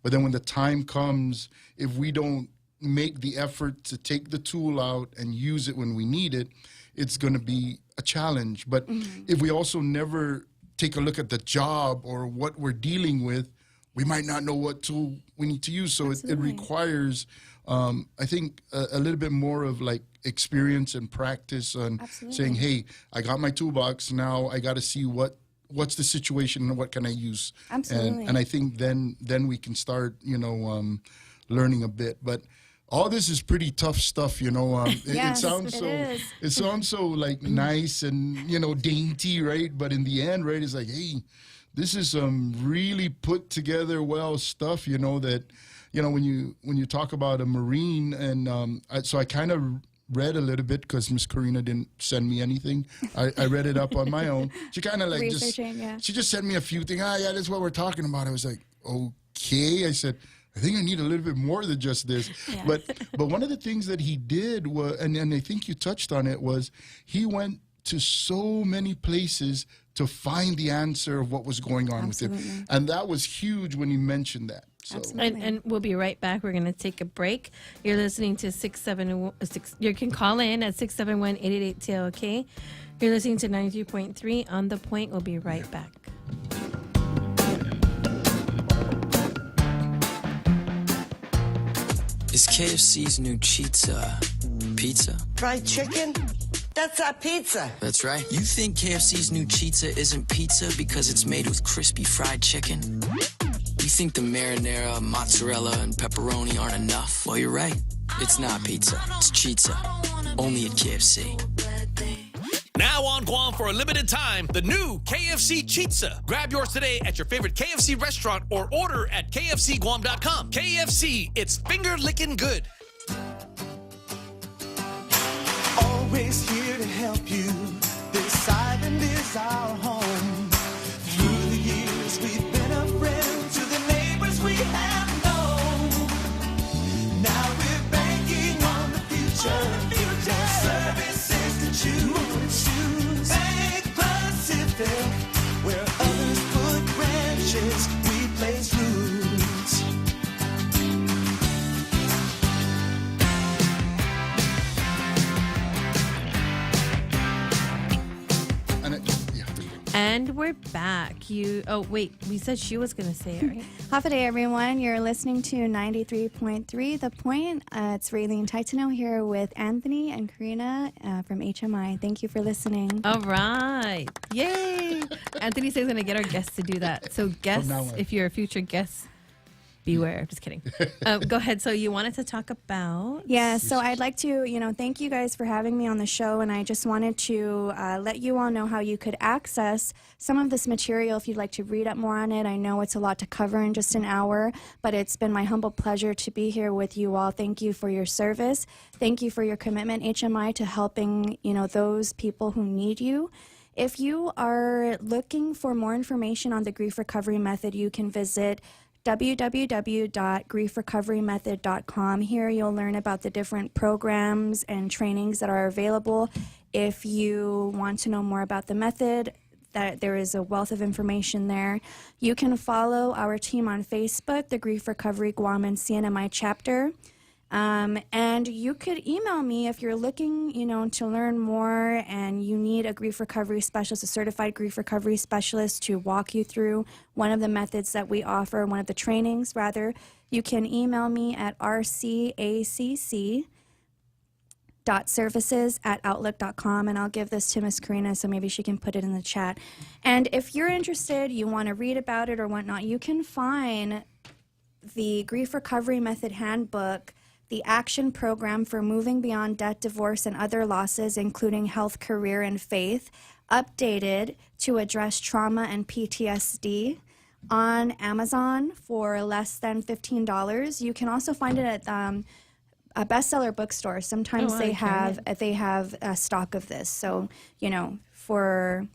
but then when the time comes, if we don't make the effort to take the tool out and use it when we need it, it's going to be a challenge. But if we also never take a look at the job or what we're dealing with, we might not know what tool we need to use. So it requires, I think, a little bit more of like experience and practice on saying, hey, I got my toolbox, now I got to see what's the situation and what can I use. Absolutely. And I think then we can start, learning a bit. But all this is pretty tough stuff, Yes, it sounds so like nice and, dainty, right? But in the end, right, it's like, hey, this is some really put together well stuff, that, when you talk about a Marine, and so I kind of read a little bit because Miss Karina didn't send me anything. I read it up on my own. She kind of like she just sent me a few things. Yeah, that's what we're talking about. I was like, okay. I said, I think I need a little bit more than just this. Yeah. But one of the things that he did was, and I think you touched on it, was he went to so many places to find the answer of what was going on with him. And that was huge when he mentioned that. So. And we'll be right back. We're going to take a break. You're listening to 671. You can call in at 671-888-TLK. You're listening to 93.3 On The Point. We'll be right back. Is KFC's new pizza? Fried chicken? That's our pizza. That's right. You think KFC's new pizza isn't pizza because it's made with crispy fried chicken? You think the marinara, mozzarella, and pepperoni aren't enough? Well, you're right. It's not pizza. It's chizza. Only at KFC. Now on Guam for a limited time, the new KFC Chizza. Grab yours today at your favorite KFC restaurant or order at kfcguam.com. KFC, it's finger-licking good. always here to help you. This island is our home. Through the years, we've been a friend to the neighbors we have known. Now we're banking on the future. More services to choose. Bank Pacific, where others put branches, we place roots. And we're back. Oh, wait. We said she was going to say it, right? Half a day, everyone. You're listening to 93.3 The Point. It's Raylene Titano here with Anthony and Karina from HMI. Thank you for listening. All right. Yay. Anthony says he's going to get our guests to do that. So guests, if you're a future guest, beware. Just kidding. Go ahead. So you wanted to talk about... Yeah, so I'd like to, thank you guys for having me on the show, and I just wanted to let you all know how you could access some of this material if you'd like to read up more on it. I know it's a lot to cover in just an hour, but it's been my humble pleasure to be here with you all. Thank you for your service. Thank you for your commitment, HMI, to helping, those people who need you. If you are looking for more information on the grief recovery method, you can visit www.griefrecoverymethod.com. Here you'll learn about the different programs and trainings that are available. If you want to know more about the method, that there is a wealth of information there. You can follow our team on Facebook, the Grief Recovery Guam and CNMI chapter. And you could email me if you're looking, to learn more and you need a grief recovery specialist, a certified grief recovery specialist to walk you through one of the methods that we offer, one of the trainings, rather. You can email me at rcacc.services@outlook.com, and I'll give this to Miss Karina so maybe she can put it in the chat. And if you're interested, you want to read about it or whatnot, you can find the Grief Recovery Method Handbook, the action program for moving beyond death, divorce, and other losses, including health, career, and faith, updated to address trauma and PTSD, on Amazon for less than $15. You can also find it at a bestseller bookstore. Sometimes they have a stock of this. So, for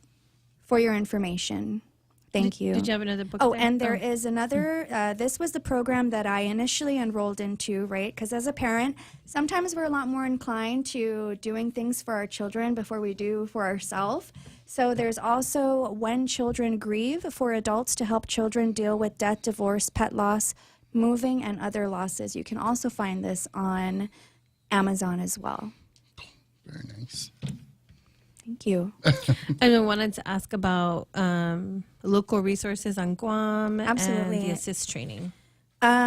your information. Thank you. Did you have another book? Oh, and there is another. This was the program that I initially enrolled into, right? Because as a parent, sometimes we're a lot more inclined to doing things for our children before we do for ourselves. So there's also When Children Grieve for adults to help children deal with death, divorce, pet loss, moving, and other losses. You can also find this on Amazon as well. Very nice. Thank you. And I wanted to ask about local resources on Guam. Absolutely. And the ASSIST training.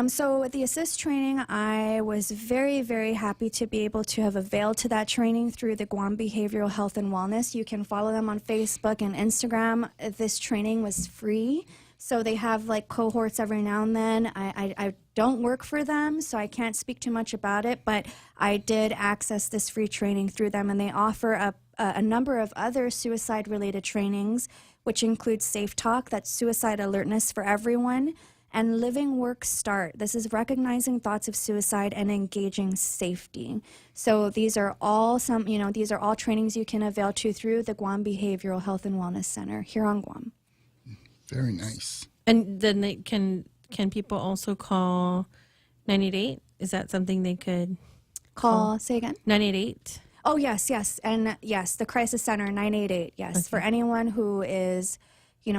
So with the ASSIST training, I was very, very happy to be able to have availed to that training through the Guam Behavioral Health and Wellness. You can follow them on Facebook and Instagram. This training was free. So they have cohorts every now and then. I don't work for them, so I can't speak too much about it, but I did access this free training through them, and they offer a number of other suicide-related trainings, which include Safe Talk, that's suicide alertness for everyone, and Living Work Start. This is recognizing thoughts of suicide and engaging safety. So these are all these are all trainings you can avail to through the Guam Behavioral Health and Wellness Center here on Guam. Very nice. And then can people also call 988? Is that something they could call? Say again? 988. Oh, yes. And yes, the Crisis Center, 988, yes. Okay. For anyone who is,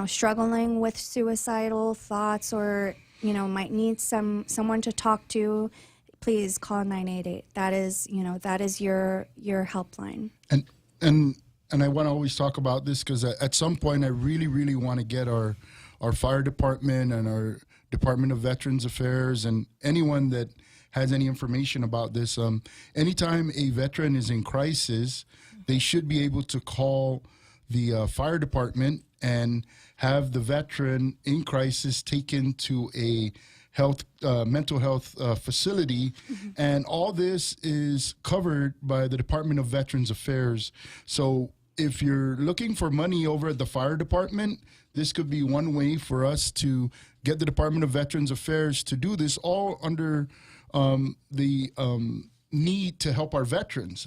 struggling with suicidal thoughts or, might need someone to talk to, please call 988. That is your helpline. And I want to always talk about this because at some point I really, really want to get our fire department and our Department of Veterans Affairs and anyone that has any information about this. Anytime a veteran is in crisis, they should be able to call the fire department and have the veteran in crisis taken to a mental health facility. Mm-hmm. And all this is covered by the Department of Veterans Affairs. So if you're looking for money over at the fire department, this could be one way for us to get the Department of Veterans Affairs to do this, all under the need to help our veterans.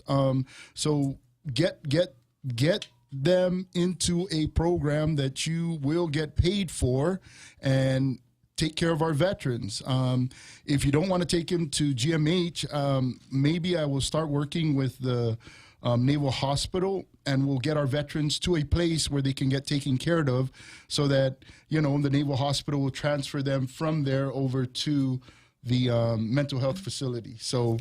So get them into a program that you will get paid for and take care of our veterans. If you don't want to take him to GMH, maybe I will start working with the Naval Hospital, and we'll get our veterans to a place where they can get taken care of, so that, the Naval Hospital will transfer them from there over to the mental health facility. So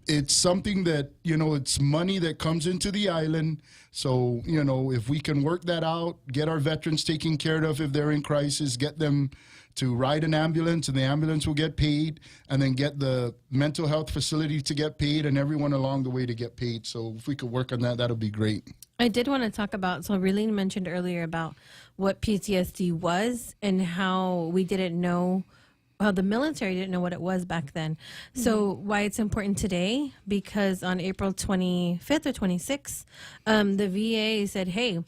it's something that, it's money that comes into the island. So, if we can work that out, get our veterans taken care of if they're in crisis, get them to ride an ambulance, and the ambulance will get paid, and then get the mental health facility to get paid, and everyone along the way to get paid. So if we could work on that, that'll be great. I did want to talk about, so Relene mentioned earlier about what PTSD was and how we didn't know, well, the military didn't know what it was back then. So why it's important today, because on April 25th or 26th, the VA said, hey,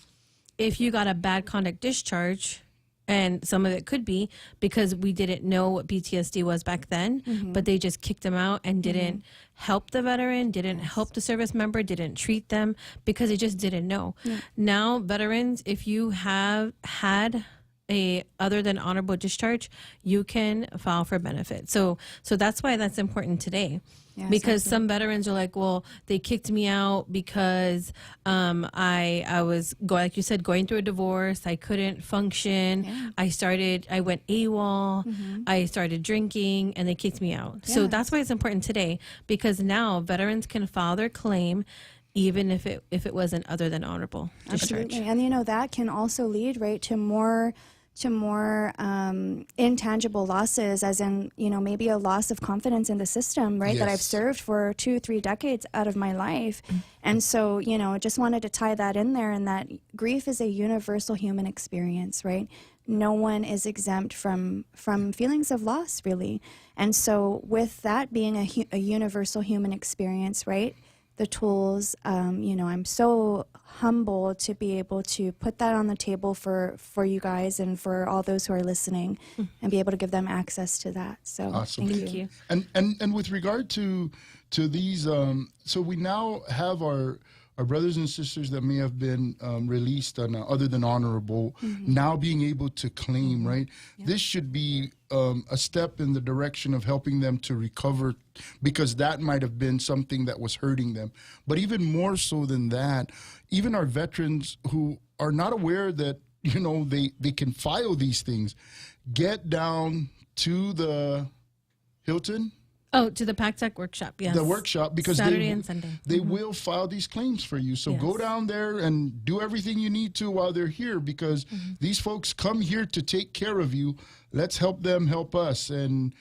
if you got a bad conduct discharge, and some of it could be because we didn't know what PTSD was back then, but they just kicked them out and didn't help the veteran, didn't help the service member, didn't treat them because they just didn't know. Now, veterans, if you have had a other than honorable discharge, you can file for benefits. So that's why that's important today. Yes, because some veterans are like, well, they kicked me out because I was like you said, going through a divorce. I couldn't function. Yeah. I went AWOL. I started drinking, and they kicked me out. Yes. So that's why it's important today, because now veterans can file their claim even if it wasn't other than honorable discharge. Absolutely. And that can also lead to more intangible losses, as in, maybe a loss of confidence in the system, right? Yes. That I've served for 2-3 decades out of my life. And so, just wanted to tie that in there, and that grief is a universal human experience, right? No one is exempt from feelings of loss, really. And so with that being a universal human experience, right? The tools, I'm so humble to be able to put that on the table for you guys and for all those who are listening, and be able to give them access to that. So awesome. Thank you. And with regard to these, so we now have our brothers and sisters that may have been released on other than honorable, now being able to claim, right? Yeah. This should be a step in the direction of helping them to recover, because that might have been something that was hurting them. But even more so than that, even our veterans who are not aware that, they can file these things, get down to the Hilton. Oh, to the PACTEC workshop, yes. The workshop, because Saturday and Sunday. They will file these claims for you. So go down there and do everything you need to while they're here, because these folks come here to take care of you. Let's help them help us. And,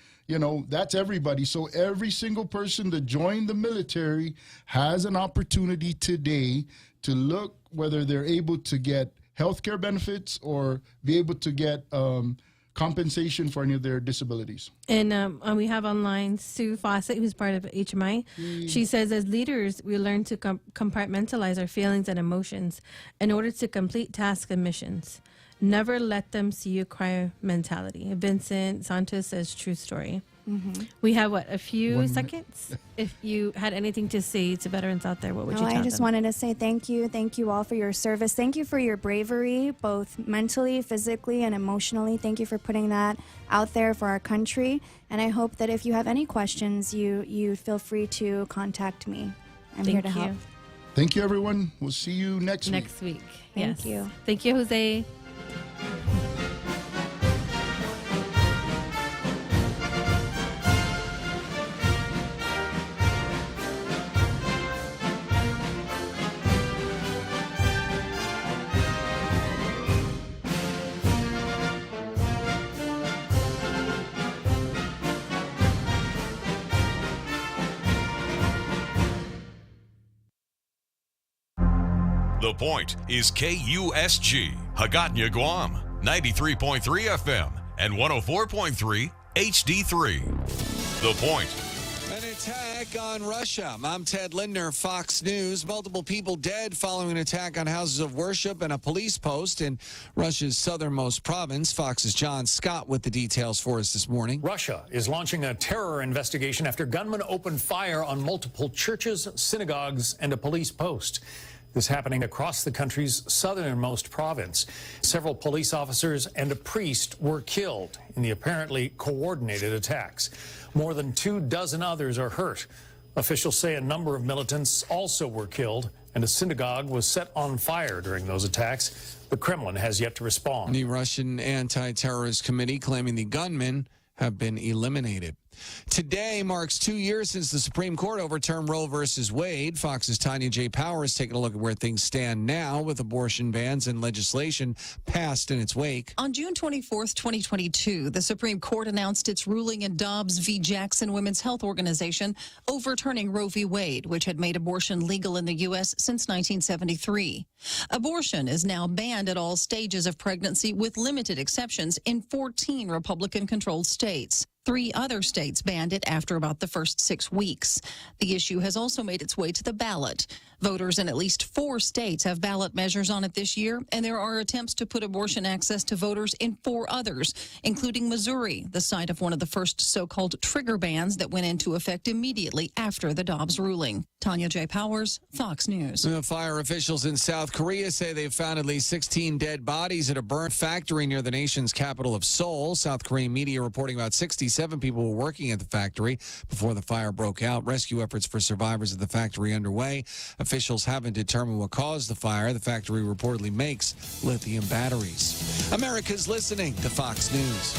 that's everybody. So every single person that joined the military has an opportunity today to look whether they're able to get health care benefits or be able to get compensation for any of their disabilities. And we have online Sue Fawcett, who's part of HMI. She says, as leaders, we learn to compartmentalize our feelings and emotions in order to complete tasks and missions. Never let them see you cry mentality. Vincent Santos says, true story. We have, a few seconds? If you had anything to say to veterans out there, what would you tell them? I just wanted to say thank you. Thank you all for your service. Thank you for your bravery, both mentally, physically, and emotionally. Thank you for putting that out there for our country. And I hope that if you have any questions, you feel free to contact me. I'm here to help. Thank you, everyone. We'll see you next week. Next week. Thank you. Thank you, Jose. The Point is KUSG, Hagåtña, Guam, 93.3 FM and 104.3 HD3. The Point. attack on Russia. I'm Ted Lindner, Fox News. Multiple people dead following an attack on houses of worship and a police post in Russia's southernmost province. Fox's John Scott with the details for us this morning. Russia is launching a terror investigation after gunmen opened fire on multiple churches, synagogues, and a police post. This happening across the country's southernmost province. Several police officers and a priest were killed in the apparently coordinated attacks. More than 24 others are hurt. Officials say a number of militants also were killed, and a synagogue was set on fire during those attacks. The Kremlin has yet to respond. The Russian Anti-Terrorist Committee claiming the gunmen have been eliminated. Today marks 2 years since the Supreme Court overturned Roe versus Wade. Fox's Tanya J. Powers taking a look at where things stand now with abortion bans and legislation passed in its wake. On June 24th, 2022, the Supreme Court announced its ruling in Dobbs v. Jackson Women's Health Organization, overturning Roe v. Wade, which had made abortion legal in the U.S. since 1973. Abortion is now banned at all stages of pregnancy with limited exceptions in 14 Republican-controlled states. 3 other states banned it after about the first 6 weeks. The issue has also made its way to the ballot. Voters in at least 4 states have ballot measures on it this year, and there are attempts to put abortion access to voters in 4 others, including Missouri, the site of one of the first so-called trigger bans that went into effect immediately after the Dobbs ruling. Tanya J. Powers, Fox News. The fire officials in South Korea say they've found at least 16 dead bodies at a burnt factory near the nation's capital of Seoul. South Korean media reporting about 67 people were working at the factory before the fire broke out. Rescue efforts for survivors of the factory underway. Officials haven't determined what caused the fire. The factory reportedly makes lithium batteries. America's listening to Fox News.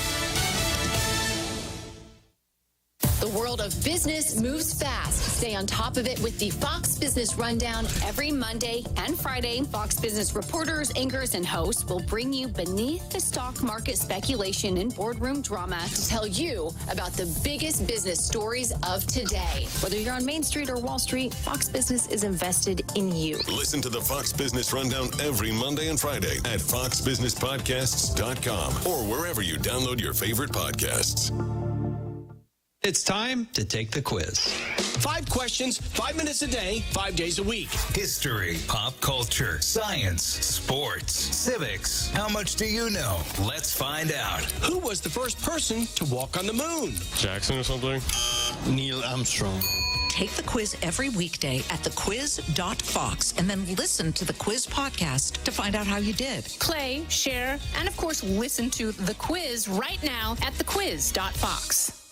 The world of business moves fast. Stay on top of it with the Fox Business Rundown every Monday and Friday. Fox Business reporters, anchors, and hosts will bring you beneath the stock market speculation and boardroom drama to tell you about the biggest business stories of today. Whether you're on Main Street or Wall Street, Fox Business is invested in you. Listen to the Fox Business Rundown every Monday and Friday at foxbusinesspodcasts.com or wherever you download your favorite podcasts. It's time to take the quiz. 5 questions, 5 minutes a day, 5 days a week. History, pop culture, science, sports, civics. How much do you know? Let's find out. Who was the first person to walk on the moon? Jackson or something? Neil Armstrong. Take the quiz every weekday at thequiz.fox and then listen to the quiz podcast to find out how you did. Play, share, and of course, listen to the quiz right now at thequiz.fox.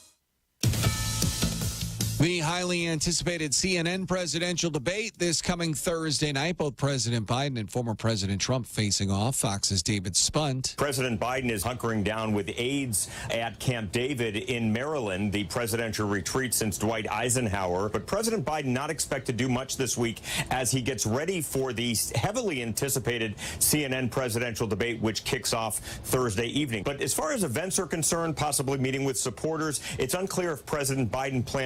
The highly anticipated CNN presidential debate this coming Thursday night. Both President Biden and former President Trump facing off. Fox's David Spunt. President Biden is hunkering down with aides at Camp David in Maryland, the presidential retreat since Dwight Eisenhower. But President Biden not expected to do much this week as he gets ready for the heavily anticipated CNN presidential debate, which kicks off Thursday evening. But as far as events are concerned, possibly meeting with supporters, it's unclear if President Biden plans